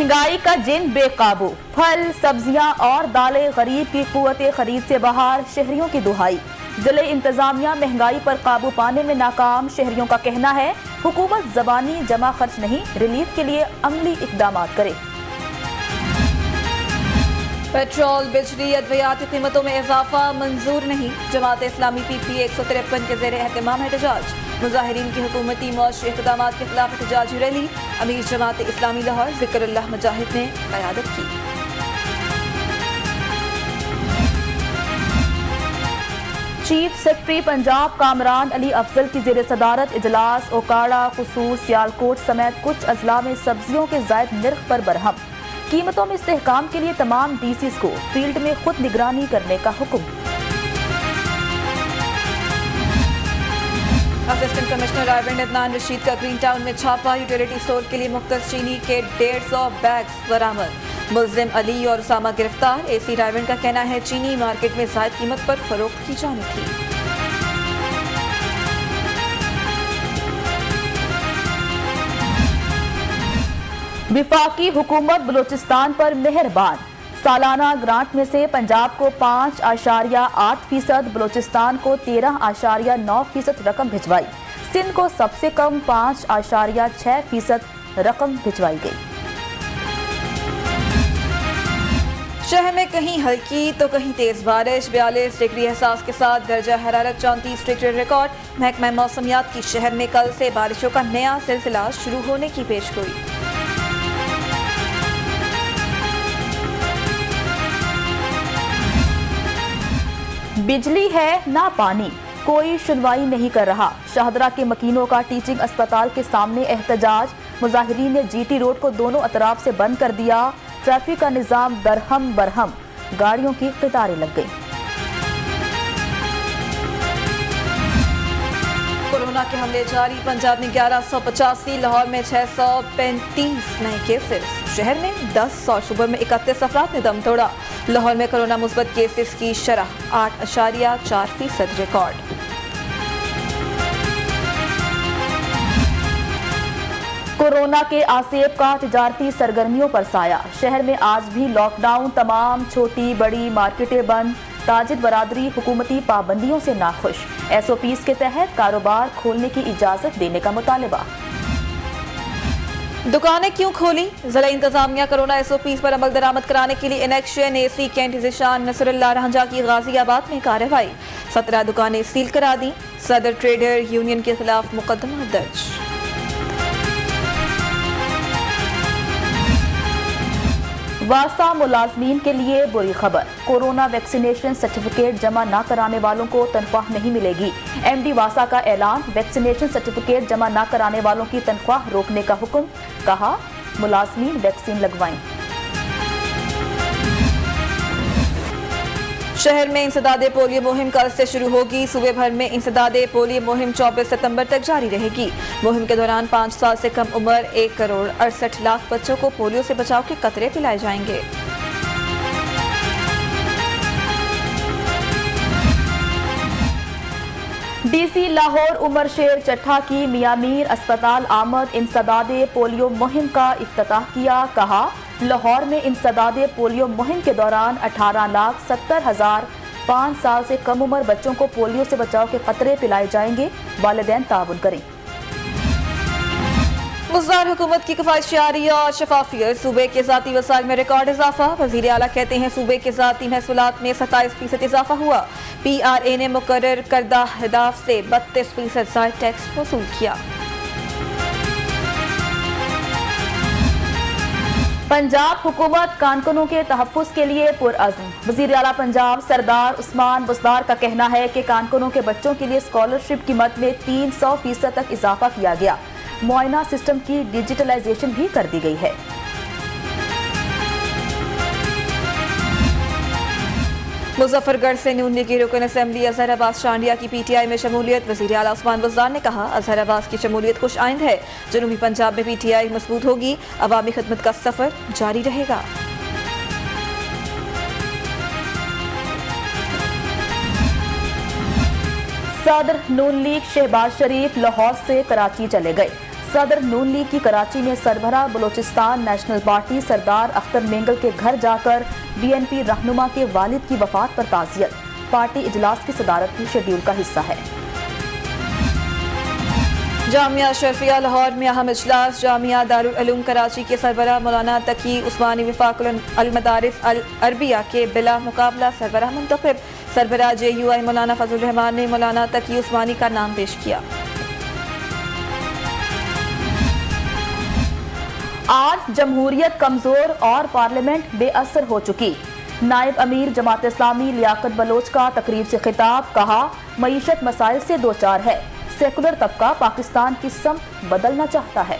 महंगाई का जिन बेकाबू, फल सब्जियां और दालें गरीब की कुव्वत खरीद से बाहर, शहरियों की दुहाई। जिले इंतजामिया महंगाई पर काबू पाने में नाकाम, शहरियों का कहना है हुकूमत जबानी जमा खर्च नहीं, रिलीफ के लिए अमली इकदाम करे। पेट्रोल, बिजली, अद्वियात की कीमतों में इजाफा मंजूर नहीं, जमात इस्लामी PPA 153 के ज़ेर एहतमाम एहतजाज। मुजाहिरीन की हुकूमती मुआशी इक़दामात के खिलाफ एहतजाजी रैली, अमीर जमात इस्लामी लाहौर ज़िक्रुल्लाह मुजाहिद ने क़यादत की। चीफ सेक्रेटरी पंजाब कामरान अली अफजल की ज़ेर सदारत इजलास, ओकाड़ा, कुसूर, सियालकोट समेत कुछ अजला में सब्जियों के ज़ायद निर्ख पर बरहम। कीमतों में इस्तेहकाम के लिए तमाम DCs को फील्ड में खुद निगरानी करने का हुक्म। असिस्टेंट कमिश्नर रायबंद अदनान रशीद का ग्रीन टाउन में छापा, यूटिलिटी स्टोर के लिए मुख्तस चीनी के 150 बैग्स बरामद। मुल्जिम अली और उसामा गिरफ्तार। AC रायबंद का कहना है चीनी मार्केट में ज़ायद कीमत पर फरोख्त की जानी थी। विफाकी हुकूमत बलूचिस्तान पर मेहरबान, सालाना ग्रांट में से पंजाब को 5.8%, बलूचिस्तान को 13.9% रकम भिजवाई। सिंध को सबसे कम 5.6% रकम भिजवाई गई। शहर में कहीं हल्की तो कहीं तेज बारिश, 42 डिग्री एहसास के साथ दर्जा हरारत 34 डिग्री रिकॉर्ड। महकमा मौसमियात की शहर में कल से बारिशों का नया सिलसिला शुरू होने की पेशगोई। बिजली है ना पानी, कोई सुनवाई नहीं कर रहा। शाहदरा के मकीनों का टीचिंग अस्पताल के सामने एहतजाज। मुजाहिरीन ने GT रोड को दोनों अतराफ से बंद कर दिया। ट्रैफिक का निजाम दरहम बरहम, गाड़ियों की कतारें लग गई। कोरोना के हमले जारी, पंजाब में 1185, लाहौर में 635 नए केसेस। शहर में 10 और सूबे में 31 अफराद ने दम तोड़ा। लाहौर में कोरोना मुस्बत केसेस की शरह 8.4% रिकॉर्ड। कोरोना के आसेब का तिजारती सरगर्मियों पर साया। शहर में आज भी लॉकडाउन, तमाम छोटी बड़ी मार्केटें बंद। ताजिर बरादरी हुकूमती पाबंदियों से नाखुश। SOPs के तहत कारोबार खोलने की इजाजत देने का मुतालबा। दुकानें क्यों खोली? जिला इंतजामिया कोरोना SOPs पर अमल दरामद कराने के लिए इनेक्शन। AC कैंट ज़िशान नसरुल्लाह रहंजा की गाजियाबाद में कार्रवाई। 17 दुकानें सील करा दी। सदर ट्रेडर यूनियन के खिलाफ मुकदमा दर्ज। वासा मुलाजमीन के लिए बुरी खबर, कोरोना वैक्सीनेशन सर्टिफिकेट जमा न कराने वालों को तनख्वाह नहीं मिलेगी। MD वासा का ऐलान, वैक्सीनेशन सर्टिफिकेट जमा न कराने वालों की तनख्वाह रोकने का हुक्म। कहा मुलाजमीन वैक्सीन लगवाएं। शहर में इंसदादे पोलियो मुहिम कल से शुरू होगी। सूबे भर में इंसदादे पोलियो मुहिम 24 सितंबर तक जारी रहेगी। मुहिम के दौरान 5 साल से कम उम्र 1,68,00,000 बच्चों को पोलियो से बचाव के कतरे पिलाए जाएंगे। DC लाहौर उमर शेर चट्ठा की मियामीर अस्पताल आमद इंसदादे पोलियो मुहिम का इफ्तिताह किया। कहा लाहौर में इंसदादे पोलियो मुहिम के दौरान 18,70,000 5 साल से कम उम्र बच्चों को पोलियो से बचाव के कतरे पिलाए जाएंगे। वालिदैन ताउन करें। मुज़्दार हुकूमत की किफायतशारी और शफाफियत, सूबे के ज़ाती वसाइल में रिकॉर्ड इजाफा। वज़ीर आला कहते हैं सूबे के ज़ाती महसूलात में 27% इजाफा हुआ। PRA ने मुकर्रर करदा अहदाफ से 32% ज़ायद टैक्स वसूल किया। पंजाब हुकूमत कारकुनों के तहफ़्फ़ुज़ के लिए पुरअज़्म। वज़ीर आला पंजाब सरदार उस्मान बुज़दार का कहना है कि कारकुनों के बच्चों के लिए स्कॉलरशिप की मद में 300% तक इजाफा किया गया। मुआयना सिस्टम की डिजिटलाइजेशन भी कर दी गई है। मुजफ्फरगढ़ से नून लीग की रुकन असेंबली अजहर अब्बास शांडिया की PTI में शमूलियत। वज़ीर आला उस्मान बुज़दार ने कहा अजहर अब्बास की शमूलियत खुश आइंद है। जनूबी पंजाब में PTI मजबूत होगी, अवामी खिदमत का सफर जारी रहेगा। सदर नून लीग शहबाज शरीफ लाहौर से कराची चले गए। सदर नून लीग की कराची में सरबराह बलोचिस्तान नेशनल पार्टी सरदार अख्तर मेंगल के घर जाकर BNP रहनुमा के वालिद की वफात पर ताज़ियत। पार्टी इजलास की सदारत की शेड्यूल का हिस्सा है। जामिया शरफिया लाहौर में अहम इजलास। जामिया दारुल उलूम कराची के सरबराह मौलाना तकी उस्मानी वफाकुल अल मदारिस अल अरबिया के बिला मुकाबला सरबराह मुंतखब। सरबराह JUI मौलाना फजल रहमान ने मौलाना तकी उस्मानी का नाम पेश किया। आज जमहूरियत कमजोर और पार्लियामेंट बेअसर हो चुकी। नायब अमीर जमात इस्लामी लियाकत बलोच का तकरीब से खिताब, कहा मईशत मसाइल से दो चार है, सेकुलर तबका पाकिस्तान की समत बदलना चाहता है।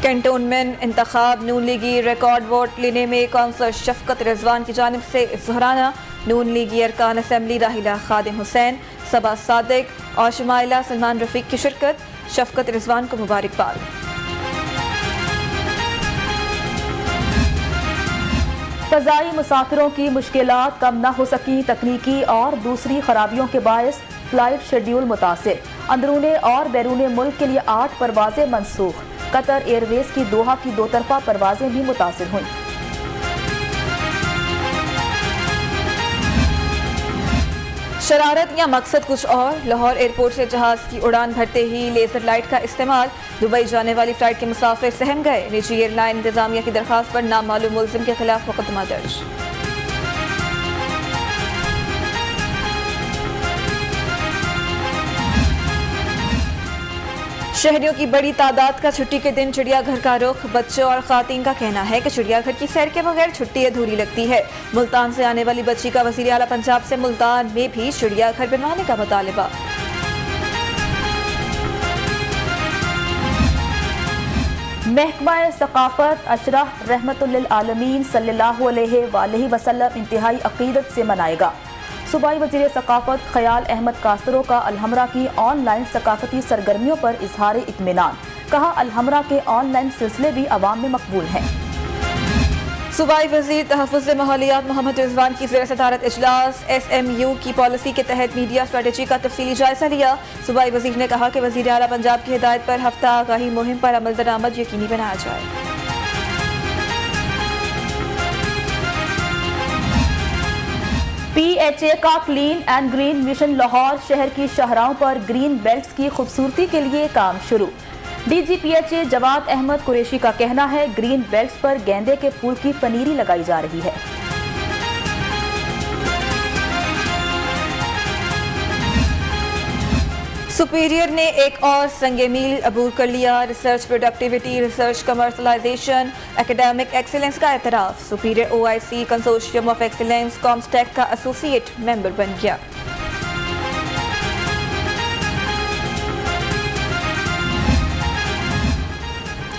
कैंटोनमेंट इंतखाब नून लीगी रिकॉर्ड वोट लेने में कौंसलर शफकत रिजवान की जानिब से ज़हराना। नून लीगी अरकान असम्बली राहिला खादिम हुसैन, सबा सादिक और शुमाइला सलमान रफीक की शिरकत। शफकत रिजवान को मुबारकबाद। फ़ज़ाई मुसाफिरों की मुश्किलात कम न हो सकी। तकनीकी और दूसरी खराबियों के बायस फ्लाइट शेड्यूल मुतासिर। अंदरूने और बैरूने मुल्क के लिए 8 परवाजें मनसूख। कतर एयरवेज की दोहा की 2 तरफा परवाजें भी मुतासिर हुई। शरारत या मकसद कुछ और। लाहौर एयरपोर्ट से जहाज की उड़ान भरते ही लेजर लाइट का इस्तेमाल। दुबई जाने वाली फ्लाइट के मुसाफिर सहम गए। निजी एयरलाइन इंतजामिया की दरखास्त पर नामालूम मुल्जिम के खिलाफ मुकदमा दर्ज। शहरियों की बड़ी तादाद का छुट्टी के दिन चिड़ियाघर का रुख। बच्चों और खातीन का कहना है कि चिड़ियाघर की सैर के बगैर छुट्टी अधूरी लगती है। मुल्तान से आने वाली बच्ची का वज़ीर आला पंजाब से मुल्तान में भी चिड़ियाघर बनवाने का मुतालिबा। महकमा सकाफत अशरफ रहमतुल्लिल आलमीन सल्लल्लाहु अलैहि वसल्लम इंतहाई अकीदत से मनाएगा। सूबाई वज़ीर सकाफत ख़याल अहमद कासरो का अलहमरा की ऑनलाइन सकाफती सरगर्मियों पर इजहार इत्मीनान। कहा अलहमरा के ऑनलाइन सिलसिले भी अवाम में मकबूल हैं। सूबाई वज़ीर तहफ़्फ़ुज़ माहौलियात मोहम्मद रिजवान की ज़ेर सदारत इजलास। SMU की पॉलिसी के तहत मीडिया स्ट्रेटजी का तफसीली जायजा लिया। सूबाई वज़ीर ने कहा कि वज़ीर आला पंजाब की हिदायत पर हफ्ता आगाही मुहिम पर अमल दरामद यकीनी बनाया जाए। PHA का clean and green mission Lahore शहर की शाहराहों पर ग्रीन बेल्ट्स की खूबसूरती के लिए काम शुरू। DG PHA जवाद अहमद कुरैशी का कहना है ग्रीन बेल्ट्स पर गेंदे के फूल की पनीरी लगाई जा रही है। सुपीरियर ने एक और संगे मील अबूर कर लिया। Research productivity, research commercialisation, academic excellence का एतराफ़। Superior OIC consortium of excellence COMSTECH का एसोसिएट मेंबर बन गया।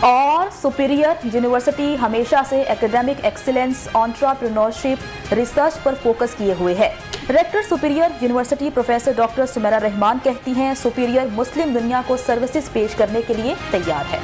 और सुपीरियर यूनिवर्सिटी हमेशा से एकेडमिक एक्सीलेंस, एंटरप्रेन्योरशिप, रिसर्च पर फोकस किए हुए है। Rector Superior University professor doctor Sumera Rahman कहती हैं सुपीरियर मुस्लिम दुनिया को सर्विसेज पेश करने के लिए तैयार है।